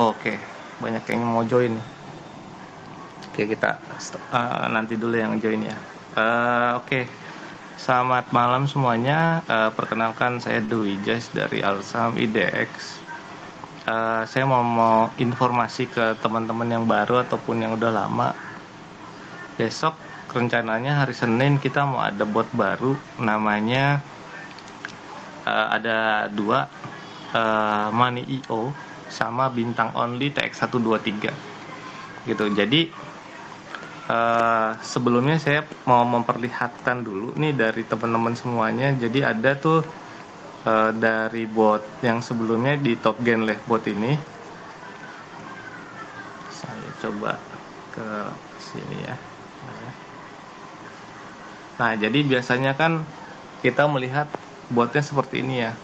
Oke, banyak yang mau join nih. Oke, kita nanti dulu yang join ya. Oke, selamat malam semuanya. Perkenalkan, saya Dwi Jas dari Alsam IDX. Saya mau informasi ke teman-teman yang baru ataupun yang udah lama. Besok rencananya hari Senin kita mau ada bot baru, namanya ada dua, Money.io sama Bintang Only TX123 gitu. Jadi sebelumnya saya mau memperlihatkan dulu nih dari teman-teman semuanya. Jadi ada tuh dari bot yang sebelumnya di Top Gen Live bot ini. Saya coba ke sini ya. Nah, jadi biasanya kan kita melihat botnya seperti ini ya,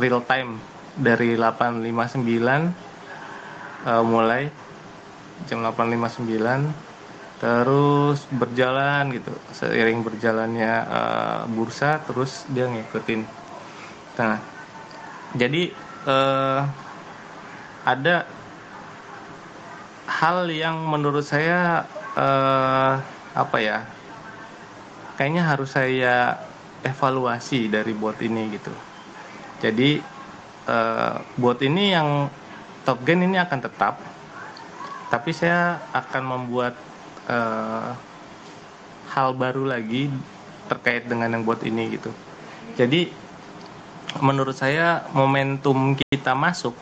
real time dari 8.59 mulai jam 8.59, terus berjalan gitu, seiring berjalannya bursa, terus dia ngikutin. Nah, jadi ada hal yang menurut saya apa ya, kayaknya harus saya evaluasi dari bot ini gitu. Jadi bot ini yang Top Gen ini akan tetap, tapi saya akan membuat hal baru lagi terkait dengan yang bot ini gitu. Jadi menurut saya momentum kita masuk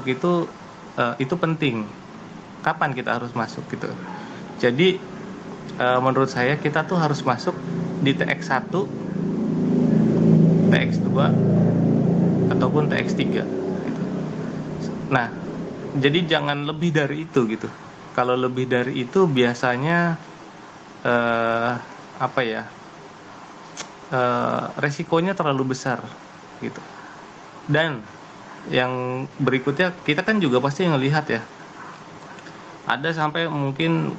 itu penting. Kapan kita harus masuk gitu. Jadi menurut saya kita tuh harus masuk di TX1, TX2 ataupun TX3 gitu. Nah, jadi jangan lebih dari itu gitu. Kalau lebih dari itu biasanya apa ya, resikonya terlalu besar gitu. Dan yang berikutnya, kita kan juga pasti ngelihat ya, ada sampai mungkin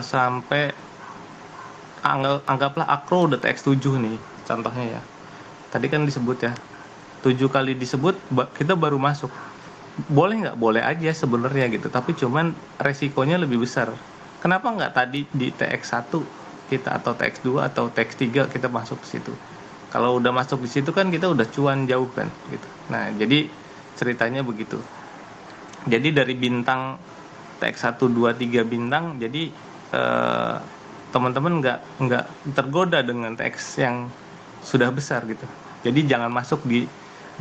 sampai anggaplah Akro udah TX7 nih contohnya ya. Tadi kan disebut ya, 7 kali disebut kita baru masuk. Boleh nggak? Boleh aja sebenarnya gitu, tapi cuman resikonya lebih besar. Kenapa nggak tadi di TX1 kita, atau TX2 atau TX3 kita masuk ke situ? Kalau udah masuk di situ kan kita udah cuan jauh kan gitu. Nah, jadi ceritanya begitu. Jadi dari bintang TX1, 2, 3 bintang, jadi teman-teman nggak tergoda dengan TX yang sudah besar gitu. Jadi jangan masuk di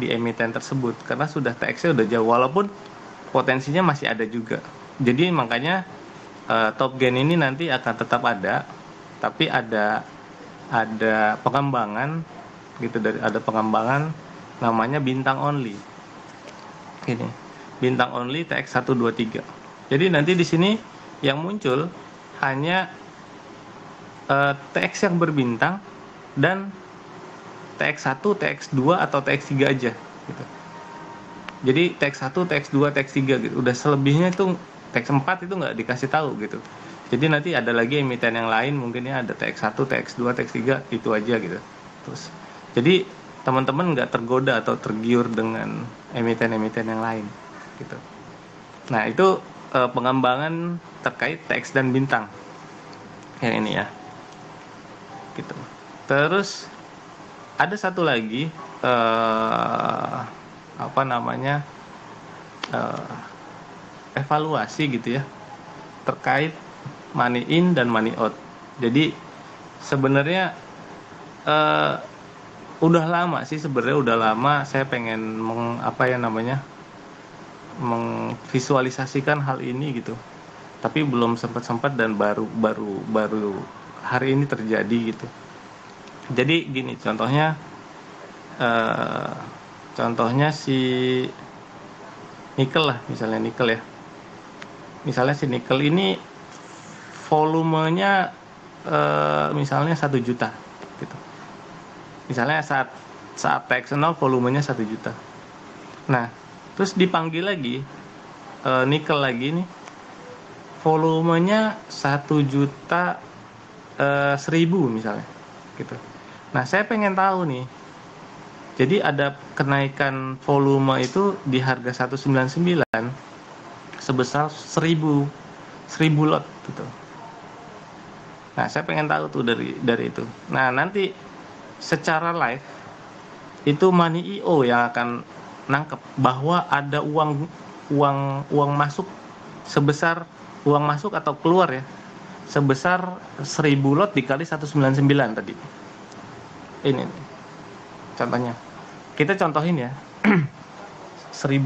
emiten tersebut karena sudah TX-nya udah jauh, walaupun potensinya masih ada juga. Jadi makanya Top Gen ini nanti akan tetap ada, tapi ada pengembangan gitu, ada pengembangan namanya Bintang Only. Ini Bintang Only TX123. Jadi nanti di sini yang muncul hanya TX yang berbintang dan TX1, TX2 atau TX3 aja gitu. Jadi TX1, TX2, TX3 gitu. Udah selebihnya itu TX4 itu nggak dikasih tahu gitu. Jadi nanti ada lagi emiten yang lain, mungkin ya ada TX1, TX2, TX3, itu aja gitu. Terus jadi teman-teman nggak tergoda atau tergiur dengan emiten-emiten yang lain gitu. Nah, itu pengembangan terkait TX dan bintang yang ini ya gitu. Terus ada satu lagi apa namanya, evaluasi gitu ya terkait money in dan money out. Jadi sebenarnya udah lama saya pengen mengvisualisasikan hal ini gitu, tapi belum sempat dan baru hari ini terjadi gitu. Jadi gini contohnya si nikel lah, misalnya si nikel ini volumenya misalnya 1 juta gitu. Misalnya saat TX0 volumenya 1 juta. Nah, terus dipanggil lagi nikel lagi nih, volumenya 1 juta 1000 misalnya gitu. Nah, saya pengen tahu nih, Jadi ada kenaikan volume itu di harga 199 sebesar 1000 lot gitu. Nah, saya pengen tahu tuh dari itu. Nah, nanti secara live itu Money.io yang akan nangkep bahwa ada uang masuk sebesar uang masuk atau keluar ya sebesar 1000 lot dikali 199 tadi. Ini contohnya. Kita contohin ya. 1000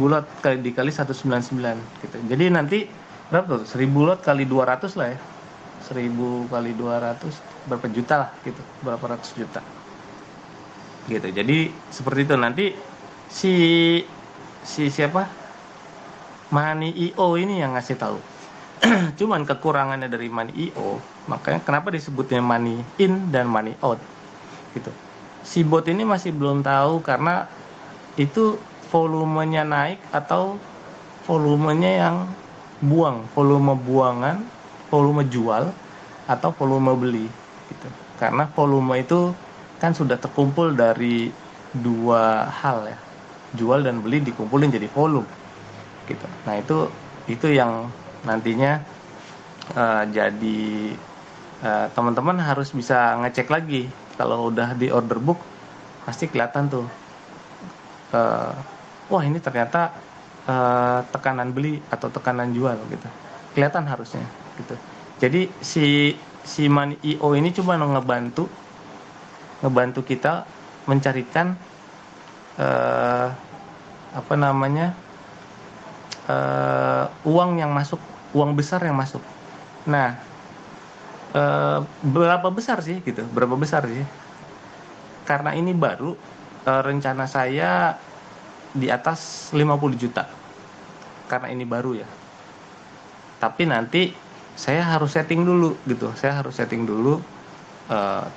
lot dikali 199 gitu. Jadi nanti berapa tuh? 1000 lot kali 200 lah ya. 1000 kali 200 berapa juta lah gitu, berapa ratus juta gitu. Jadi seperti itu. Nanti si siapa Money.io ini yang ngasih tahu. Cuman kekurangannya dari Money.io, makanya kenapa disebutnya money in dan money out gitu. Si bot ini masih belum tahu karena itu volumenya naik atau volumenya yang volume buangan, volume jual atau volume beli gitu. Karena volume itu kan sudah terkumpul dari dua hal ya, jual dan beli dikumpulin jadi volume gitu. Nah itu yang nantinya jadi teman-teman harus bisa ngecek lagi. Kalau udah di order book pasti kelihatan tuh, wah ini ternyata tekanan beli atau tekanan jual gitu, kelihatan harusnya gitu. Jadi si Money.io ini cuma ngebantu kita mencarikan uang yang masuk, uang besar yang masuk. Nah, berapa besar sih gitu? Berapa besar sih? Karena ini baru, rencana saya di atas 50 juta. Karena ini baru ya. Tapi nanti saya harus setting dulu gitu. Saya harus setting dulu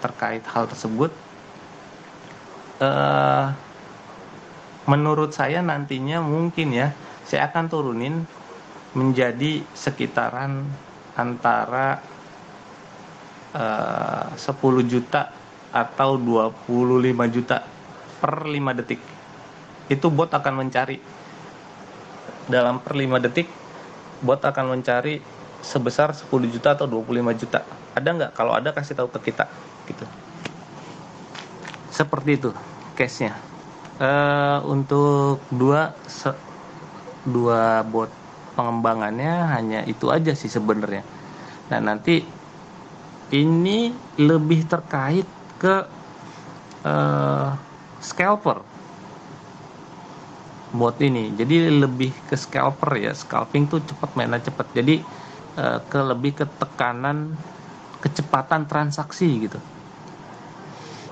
terkait hal tersebut. Menurut saya nantinya mungkin ya, saya akan turunin menjadi sekitaran antara 10 juta atau 25 juta per 5 detik. Itu bot akan mencari dalam per 5 detik, bot akan mencari sebesar 10 juta atau 25 juta. Ada nggak? Kalau ada kasih tahu ke kita gitu. Seperti itu case-nya. Untuk dua bot pengembangannya hanya itu aja sih sebenarnya. Nah, nanti ini lebih terkait ke scalper bot ini. Jadi lebih ke scalper ya. Scalping tuh cepat, mainnya cepat. Jadi lebih ke tekanan kecepatan transaksi gitu.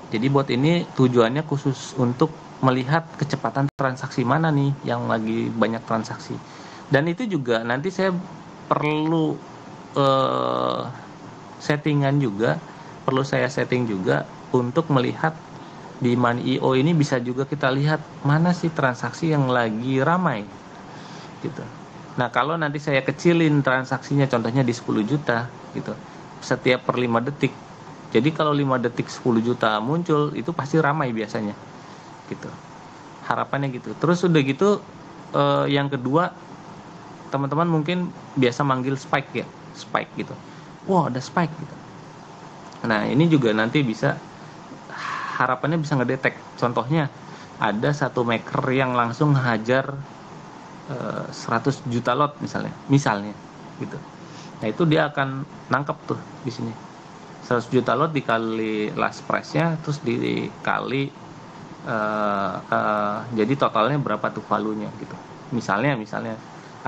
Jadi bot ini tujuannya khusus untuk melihat kecepatan transaksi mana nih yang lagi banyak transaksi. Dan itu juga nanti saya perlu perlu saya setting juga untuk melihat di Money.io ini bisa juga kita lihat mana sih transaksi yang lagi ramai gitu. Nah, kalau nanti saya kecilin transaksinya contohnya di 10 juta gitu, setiap per 5 detik. Jadi kalau 5 detik 10 juta muncul, itu pasti ramai biasanya gitu. Harapannya gitu. Terus udah gitu yang kedua, teman-teman mungkin biasa manggil spike ya, spike gitu. Wah, ada spike gitu. Nah, ini juga nanti bisa, harapannya bisa ngedetek. Contohnya ada satu maker yang langsung hajar 100 juta lot misalnya gitu. Nah, itu dia akan nangkep tuh di sini. 100 juta lot dikali last price-nya, terus dikali jadi totalnya berapa tuh valuenya gitu. Misalnya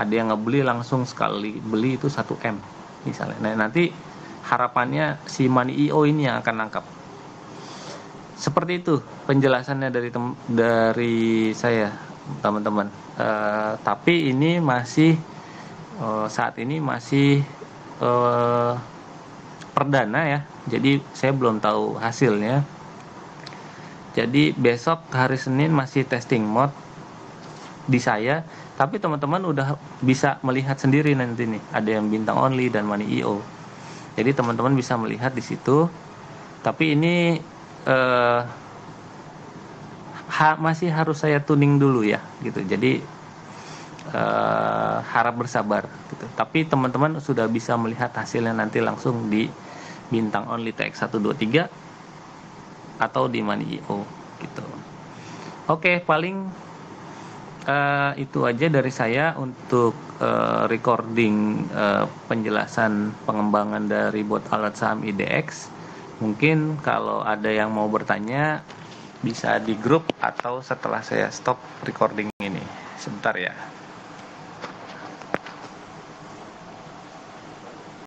ada yang ngebeli langsung sekali beli itu 1M misalnya. Nah, nanti harapannya si Money.io ini yang akan nangkap. Seperti itu penjelasannya dari saya, teman-teman. Tapi ini masih saat ini masih perdana ya. Jadi saya belum tahu hasilnya. Jadi besok hari Senin masih testing mode di saya, tapi teman-teman udah bisa melihat sendiri nanti nih, ada yang bintang only dan Money.io. Jadi teman-teman bisa melihat di situ. Tapi ini masih harus saya tuning dulu ya gitu. Jadi harap bersabar gitu. Tapi teman-teman sudah bisa melihat hasilnya nanti langsung di Bintang Only TX123 atau di Money.io gitu. Oke, paling itu aja dari saya untuk recording penjelasan pengembangan dari bot alat saham IDX. Mungkin kalau ada yang mau bertanya bisa di grup atau setelah saya stop recording ini. Sebentar ya.